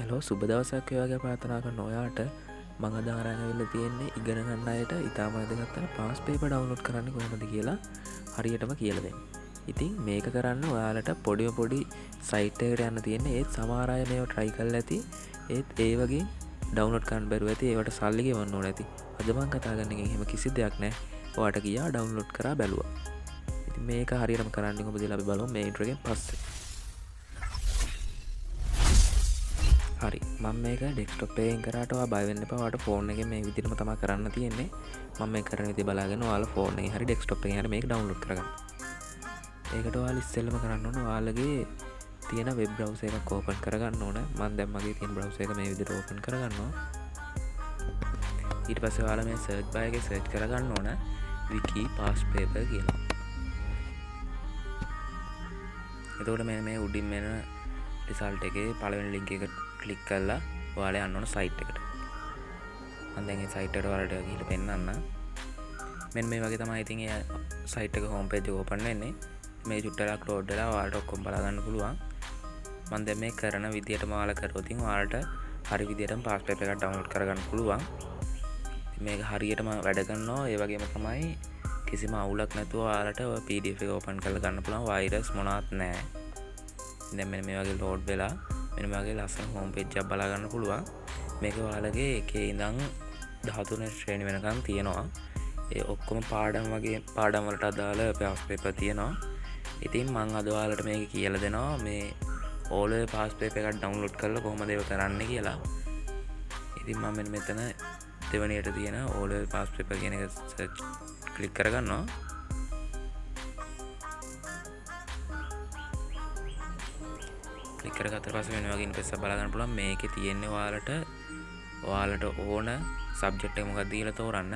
Hello සුබ දවසක් වගේ ප්‍රාර්ථනා කරන ඔයාට මම අද අරන් ඇවිල්ලා තියෙන්නේ ඉගෙන ගන්න අයට ඉතාම වැදගත් පාස් පේපර් ඩවුන්ලෝඩ් කරන්න කොහොමද කියලා හරියටම කියලා දෙන්න. ඉතින් මේක කරන්න ඔයාලට පොඩි සයිට් එකකට යන්න තියෙන්නේ. ඒත් සමහර අය මේව try කරලා ඇති. ඒත් ඒ වගේ ඩවුන්ලෝඩ් කරන්න බැරුව ඇති. ඒවට සල්ලි ගෙවන්න ඕන ඇති. අද මම කතා කරන එකෙන් එහෙම කිසි දෙයක් නැහැ. ඔයාට ගියා ඩවුන්ලෝඩ් කරා බැලුවා. ඉතින් මේක හරියටම කරන්න කොහොමද කියලා අපි බලමු මේ ඉන්ට්‍රෝ එකෙන් පස්සේ. හරි මම මේක ඩෙස්ක්ටොප් එකෙන් කරාට ඔයා බය වෙන්න එපා. ඔයාට ෆෝන් එකෙන් මේ විදිහටම තමයි කරන්න තියෙන්නේ. මම මේක කරන විදිහ බලාගෙන ඔයාලා ෆෝන් එකේ හරි ඩෙස්ක්ටොප් එකෙන් හරි මේක ඩවුන්ලෝඩ් කරගන්න. ඒකට ඔයාලා ඉස්සෙල්ලම කරන්න ඕන ඔයාලගේ තියෙන වෙබ් බ්‍රවුසර් එකක් ඕපන් කරගන්න ඕන. මම දැන් මගේ තියෙන බ්‍රවුසර් එක මේ විදිහට ඕපන් කරගන්නවා. ඊට පස්සේ ඔයාලා මේ සර්ච් බාර් එකේ සර්ච් කරගන්න ඕන wiki pass paper කියලා. එතකොට මේ උඩින් මෙන්න රිසල්ට් එකේ පළවෙනි ලින්ක් එක ක්ලික් කරලා ඔයාලා යන්න ඕන සයිට් එකට. මම දැන් මේ සයිට් එකට ඔයාලට ගිහිල්ලා පෙන්නන්න. මෙන්න මේ වගේ තමයි ඉතින් ඒ සයිට් එක හෝම් පේජ් එක ඕපන් වෙන්නේ. මේ චුට්ටලක් ලෝඩ් වෙලා ඔයාලට ඔක්කොම බලා ගන්න පුළුවන්. මම දැන් මේ කරන විදියටම ඔයාලා කරොත් ඉතින් ඔයාලට හරි විදියටම පාස් පේපර් එකක් ඩවුන්ලෝඩ් කරගන්න පුළුවන්. මේක හරියටම වැඩ කරනවා. ඒ වගේම තමයි කිසිම අවුලක් නැතුව ඔයාලට ඔය PDF එක ඕපන් කරලා ගන්න පුළුවන්. වෛරස් මොනවත් නැහැ. දැන් මෙන්න මේ වගේ ලෝඩ් වෙලා මෙන්න මේ වගේ ලස්සන හෝම් පේජ් එකක් බලා ගන්න පුළුවන්. මේක ඔයාලගේ එකේ ඉඳන් 13 ශ්‍රේණි වෙනකන් තියෙනවා. ඒ ඔක්කොම පාඩම් වලට අදාළ පාස් පේපර් තියෙනවා. ඉතින් මම අද ඔයාලට මේක කියලා දෙනවා මේ ඕල් පාස් පේපර් එකක් ඩවුන්ලෝඩ් කරලා කොහොමද ඒක කරන්න කියලා. ඉතින් මම මෙන්න මෙතන දෙවෙනියට තියෙන ඕල් පාස් පේපර් කියන එක සර්ච් ක්ලික් කරගන්නවා. ක්ලික් කරගත්තට පස්සේ වෙන වගේ ඉන්ටර්ෆේස් එක බලා ගන්න පුළුවන්. මේකේ තියෙන්නේ ඔයාලට ඕන සබ්ජෙක්ට් එක මොකක්ද කියලා තෝරන්න.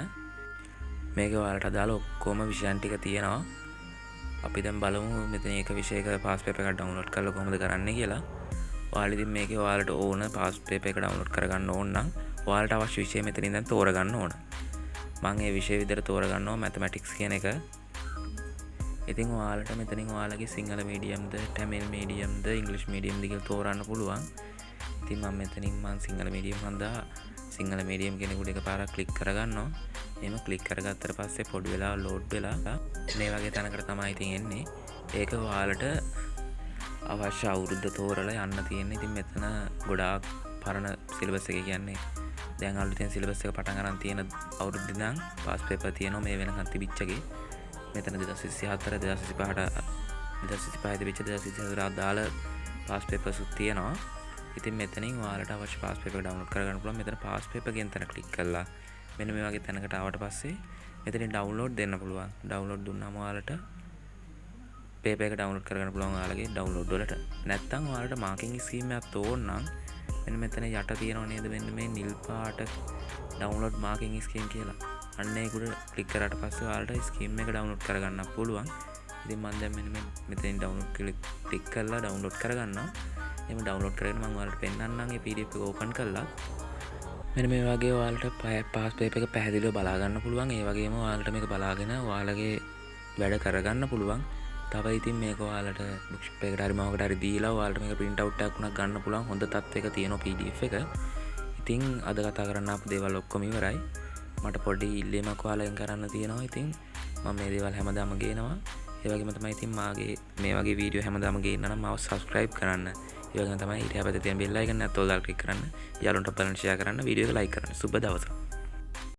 මේක ඔයාලට අදාළ ඔක්කොම විෂයන් ටික තියෙනවා. අපි දැන් බලමු මෙතන එක විෂයක පාස් පේපර් එකක් ඩවුන්ලෝඩ් කරලා කොහොමද කරන්නේ කියලා. ඔයාලා ඉතින් මේකේ ඔයාලට ඕන පාස් පේපර් එක ඩවුන්ලෝඩ් කරගන්න ඕන නම් ඔයාලට අවශ්‍ය විෂය මෙතන ඉඳන් තෝරගන්න ඕන. මම මේ විෂය විදිහට තෝරගන්නවා මැතමැටික්ස් කියන එක. ඉතින් ඔයාලට මෙතනින් ඔයාලගේ සිංහල මීඩියම්ද තමිල් මීඩියම්ද ඉංග්‍රීසි මීඩියම්ද කියලා තෝරන්න පුළුවන්. ඉතින් මම මෙතනින් සිංහල මීඩියම් හන්දා සිංහල මීඩියම් කෙනෙකුට එකපාරක් ක්ලික් කරගන්නවා. එහෙම ක්ලික් කරගත්තට පස්සේ පොඩි වෙලා ලෝඩ් වෙලා මේ වගේ තැනකට තමයි ඉතින් එන්නේ. ඒක ඔයාලට අවශ්‍ය අවුරුද්ද තෝරලා යන්න තියෙන්නේ. ඉතින් මෙතන ගොඩාක් පරණ සිලබස් එක කියන්නේ දැන් අලුතෙන් සිලබස් එක පටන් ගන්න තියෙන අවුරුද්ද ඉඳන් පාස් පේපර් තියෙනවා මේ වෙනකන් තිබිච්චගේ. මෙතන 2024 2025 තිබිච්ච 2024 අදාළ පාස් පේපර්ස් තියෙනවා. ඉතින් මෙතනින් ඔයාලට අවශ්‍ය පාස් පේපර් ඩවුන්ලෝඩ් කරගන්න පුළුවන්. මෙතන පාස් පේපර් කියන තැන ක්ලික් කරලා මෙන්න මේ වගේ තැනකට ආවට පස්සේ මෙතනින් ඩවුන්ලෝඩ් දෙන්න පුළුවන්. ඩවුන්ලෝඩ් දුන්නාම ඔයාලට පේපර් එක ඩවුන්ලෝඩ් කරගන්න පුළුවන් ඔයාලගේ ඩවුන්ලෝඩ් වලට. නැත්නම් ඔයාලට මාකින් ස්කීම් එකක් ඕන නම් මෙන්න මෙතන යට තියෙනව නේද මෙන්න මේ නිල් පාට ඩවුන්ලෝඩ් මාකින් ස්කීම් කියලා. අන්න ඒකට ක්ලික් කරාට පස්සේ ඔයාලට ස්කීම් එක ඩවුන්ලෝඩ් කරගන්න පුළුවන්. ඉතින් මම දැන් මෙන්න මෙතනින් ඩවුන්ලෝඩ් ක්ලික් කරලා ඩවුන්ලෝඩ් කරගන්නවා. එහෙම ඩවුන්ලෝඩ් කරගෙන මම ඔයාලට පෙන්නන්නම් මේ PDF එක ඕපන් කරලා. මෙන්න මේ වගේ ඔයාලට පාස් පේපර් එක පැහැදිලිව බලා ගන්න පුළුවන්. ඒ වගේම ඔයාලට මේක බලාගෙන ඔයාලගේ වැඩ කරගන්න පුළුවන්. තව ඉතින් මේක ඔයාලට බුක් ෂොප් එකකට හරි මොකකට හරි දීලා ඔයාලට මේක print out එකක් උනක් ගන්න පුළුවන්. හොඳ තත්ත්වයක තියෙන PDF එක. ඉතින් අද කතා කරන්න ආපු දේවල් ඔක්කොම ඉවරයි. මට පොඩි ඉල්ලීමක් ඔයාලගෙන් කරන්න තියෙනවා. ඉතින් මම මේ දේවල් හැමදාම ගේනවා. ඒ වගේම තමයි ඉතින් මාගේ මේ වගේ වීඩියෝ හැමදාම ගේන්න නම් මාව subscribe කරන්න. ඒ වගේම තමයි ඊට හැපැත්තේ තියෙන bell icon එකත් ඔයාලා ක්ලික් කරන්න. යාළුවන්ට බලන්න share කරන්න. වීඩියෝ එක like කරන්න. සුබ දවසක්.